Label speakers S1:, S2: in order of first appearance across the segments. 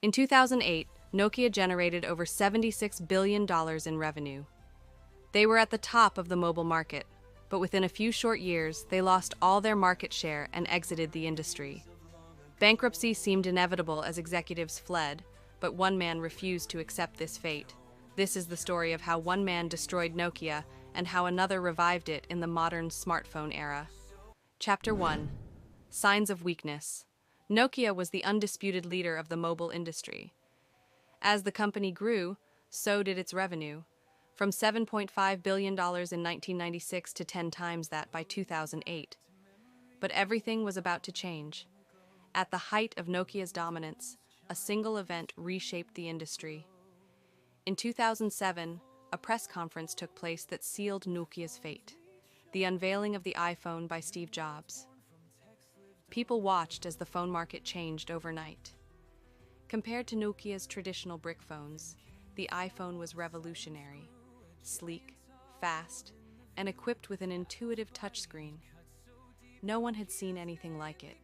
S1: In 2008, Nokia generated over $76 billion in revenue. They were at the top of the mobile market, but within a few short years, they lost all their market share and exited the industry. Bankruptcy seemed inevitable as executives fled, but one man refused to accept this fate. This is the story of how one man destroyed Nokia and how another revived it in the modern smartphone era. Chapter 1. Signs of Weakness. Nokia was the undisputed leader of the mobile industry. As the company grew, so did its revenue, from $7.5 billion in 1996 to 10 times that by 2008. But everything was about to change. At the height of Nokia's dominance, a single event reshaped the industry. In 2007, a press conference took place that sealed Nokia's fate: the unveiling of the iPhone by Steve Jobs. People watched as the phone market changed overnight. Compared to Nokia's traditional brick phones, the iPhone was revolutionary, sleek, fast, and equipped with an intuitive touchscreen. No one had seen anything like it.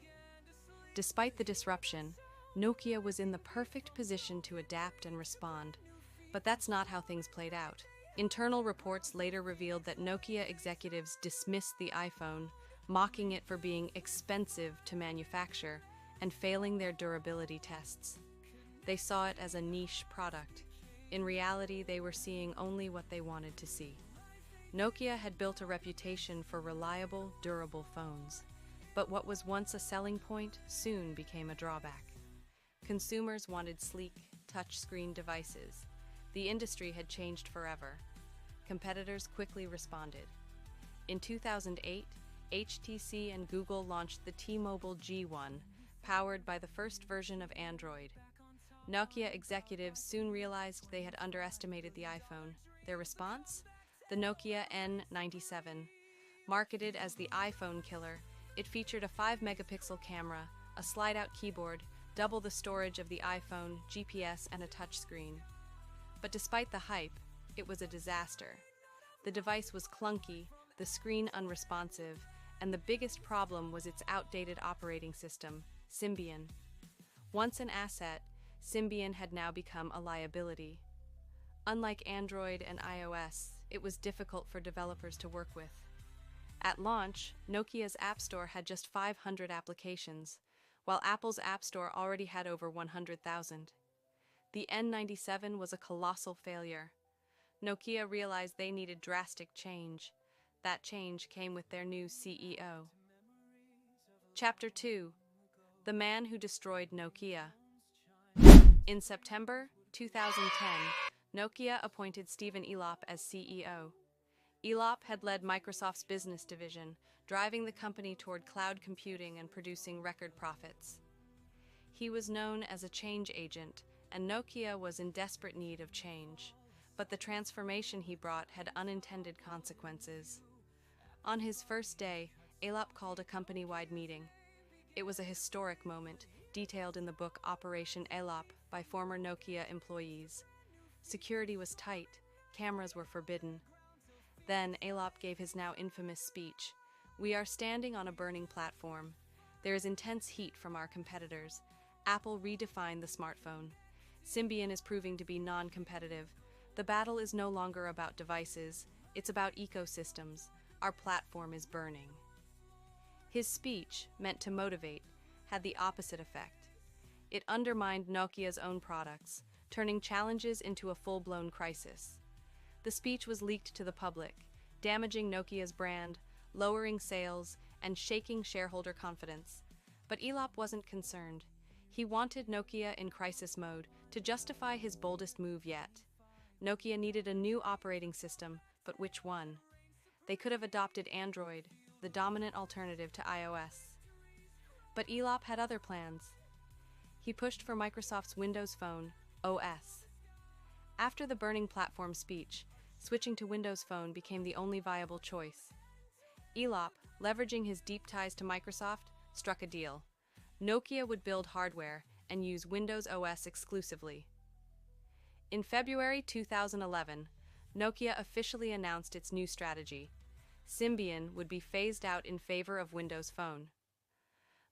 S1: Despite the disruption, Nokia was in the perfect position to adapt and respond, but that's not how things played out. Internal reports later revealed that Nokia executives dismissed the iPhone, mocking it for being expensive to manufacture and failing their durability tests. They saw it as a niche product. In reality, they were seeing only what they wanted to see. Nokia had built a reputation for reliable, durable phones, but what was once a selling point soon became a drawback. Consumers wanted sleek, touchscreen devices. The industry had changed forever. Competitors quickly responded. In 2008, HTC and Google launched the T-Mobile G1, powered by the first version of Android. Nokia executives soon realized they had underestimated the iPhone. Their response? The Nokia N97. Marketed as the iPhone killer, it featured a 5-megapixel camera, a slide-out keyboard, double the storage of the iPhone, GPS, and a touchscreen. But despite the hype, it was a disaster. The device was clunky, the screen unresponsive, and the biggest problem was its outdated operating system, Symbian. Once an asset, Symbian had now become a liability. Unlike Android and iOS, it was difficult for developers to work with. At launch, Nokia's App Store had just 500 applications, while Apple's App Store already had over 100,000. The N97 was a colossal failure. Nokia realized they needed drastic change. That change came with their new CEO. Chapter 2. The Man Who Destroyed Nokia. In September 2010, Nokia appointed Stephen Elop as CEO. Elop had led Microsoft's business division, driving the company toward cloud computing and producing record profits. He was known as a change agent, and Nokia was in desperate need of change. But the transformation he brought had unintended consequences. On his first day, Elop called a company-wide meeting. It was a historic moment, detailed in the book Operation Elop by former Nokia employees. Security was tight, cameras were forbidden. Then Elop gave his now infamous speech. "We are standing on a burning platform. There is intense heat from our competitors. Apple redefined the smartphone. Symbian is proving to be non-competitive. The battle is no longer about devices, it's about ecosystems. Our platform is burning." His speech, meant to motivate, had the opposite effect. It undermined Nokia's own products, turning challenges into a full-blown crisis. The speech was leaked to the public, damaging Nokia's brand, lowering sales, and shaking shareholder confidence. But Elop wasn't concerned. He wanted Nokia in crisis mode to justify his boldest move yet. Nokia needed a new operating system, but which one? They could have adopted Android, the dominant alternative to iOS. But Elop had other plans. He pushed for Microsoft's Windows Phone, OS. After the burning platform speech, switching to Windows Phone became the only viable choice. Elop, leveraging his deep ties to Microsoft, struck a deal. Nokia would build hardware and use Windows OS exclusively. In February 2011, Nokia officially announced its new strategy. Symbian would be phased out in favor of Windows Phone.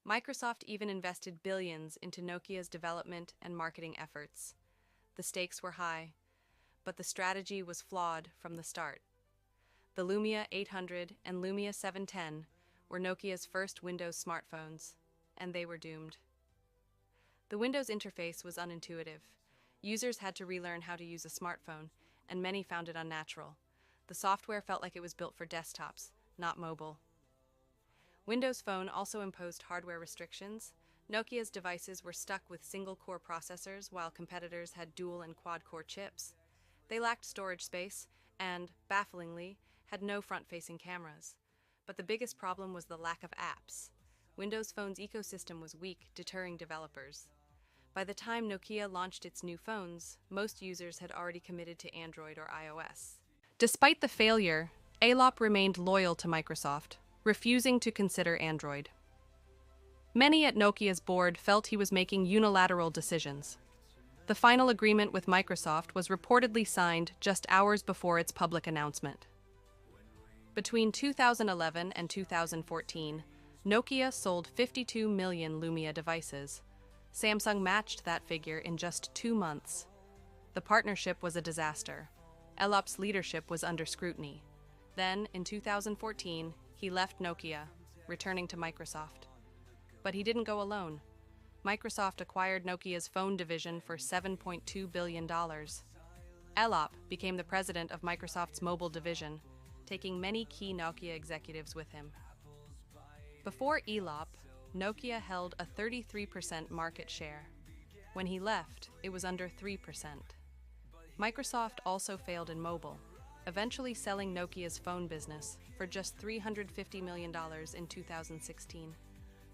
S1: Microsoft even invested billions into Nokia's development and marketing efforts. The stakes were high, but the strategy was flawed from the start. The Lumia 800 and Lumia 710 were Nokia's first Windows smartphones, and they were doomed. The Windows interface was unintuitive. Users had to relearn how to use a smartphone, and many found it unnatural. The software felt like it was built for desktops, not mobile. Windows Phone also imposed hardware restrictions. Nokia's devices were stuck with single-core processors, while competitors had dual and quad-core chips. They lacked storage space and, bafflingly, had no front-facing cameras. But the biggest problem was the lack of apps. Windows Phone's ecosystem was weak, deterring developers. By the time Nokia launched its new phones, most users had already committed to Android or iOS. Despite the failure, Alop remained loyal to Microsoft, refusing to consider Android. Many at Nokia's board felt he was making unilateral decisions. The final agreement with Microsoft was reportedly signed just hours before its public announcement. Between 2011 and 2014, Nokia sold 52 million Lumia devices. Samsung matched that figure in just 2 months. The partnership was a disaster. Elop's leadership was under scrutiny. Then, in 2014, he left Nokia, returning to Microsoft. But he didn't go alone. Microsoft acquired Nokia's phone division for $7.2 billion. Elop became the president of Microsoft's mobile division, taking many key Nokia executives with him. Before Elop, Nokia held a 33% market share. When he left, it was under 3%. Microsoft also failed in mobile, eventually selling Nokia's phone business for just $350 million in 2016.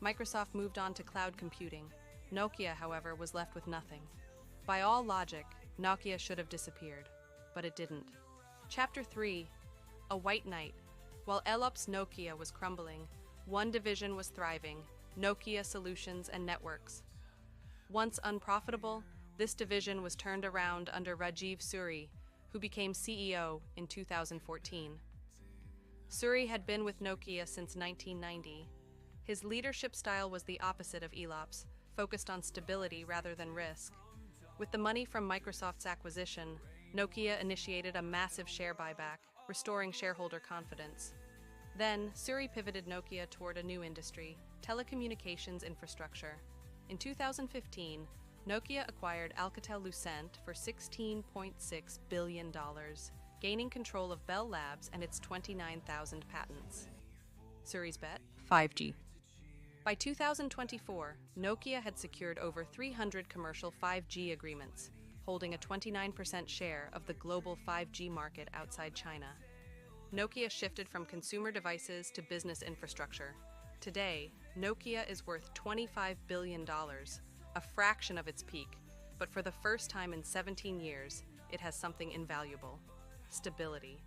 S1: Microsoft moved on to cloud computing. Nokia, however, was left with nothing. By all logic, Nokia should have disappeared, but it didn't. Chapter 3: A White Knight. While Elop's Nokia was crumbling, one division was thriving: Nokia Solutions and Networks. Once unprofitable, this division was turned around under Rajiv Suri, who became CEO in 2014. Suri had been with Nokia since 1990. His leadership style was the opposite of Elop's, focused on stability rather than risk. With the money from Microsoft's acquisition, Nokia initiated a massive share buyback, restoring shareholder confidence. Then, Suri pivoted Nokia toward a new industry: telecommunications infrastructure. In 2015, Nokia acquired Alcatel-Lucent for $16.6 billion, gaining control of Bell Labs and its 29,000 patents. Suri's bet? 5G. By 2024, Nokia had secured over 300 commercial 5G agreements, holding a 29% share of the global 5G market outside China. Nokia shifted from consumer devices to business infrastructure. Today, Nokia is worth $25 billion, a fraction of its peak, but for the first time in 17 years, it has something invaluable: stability.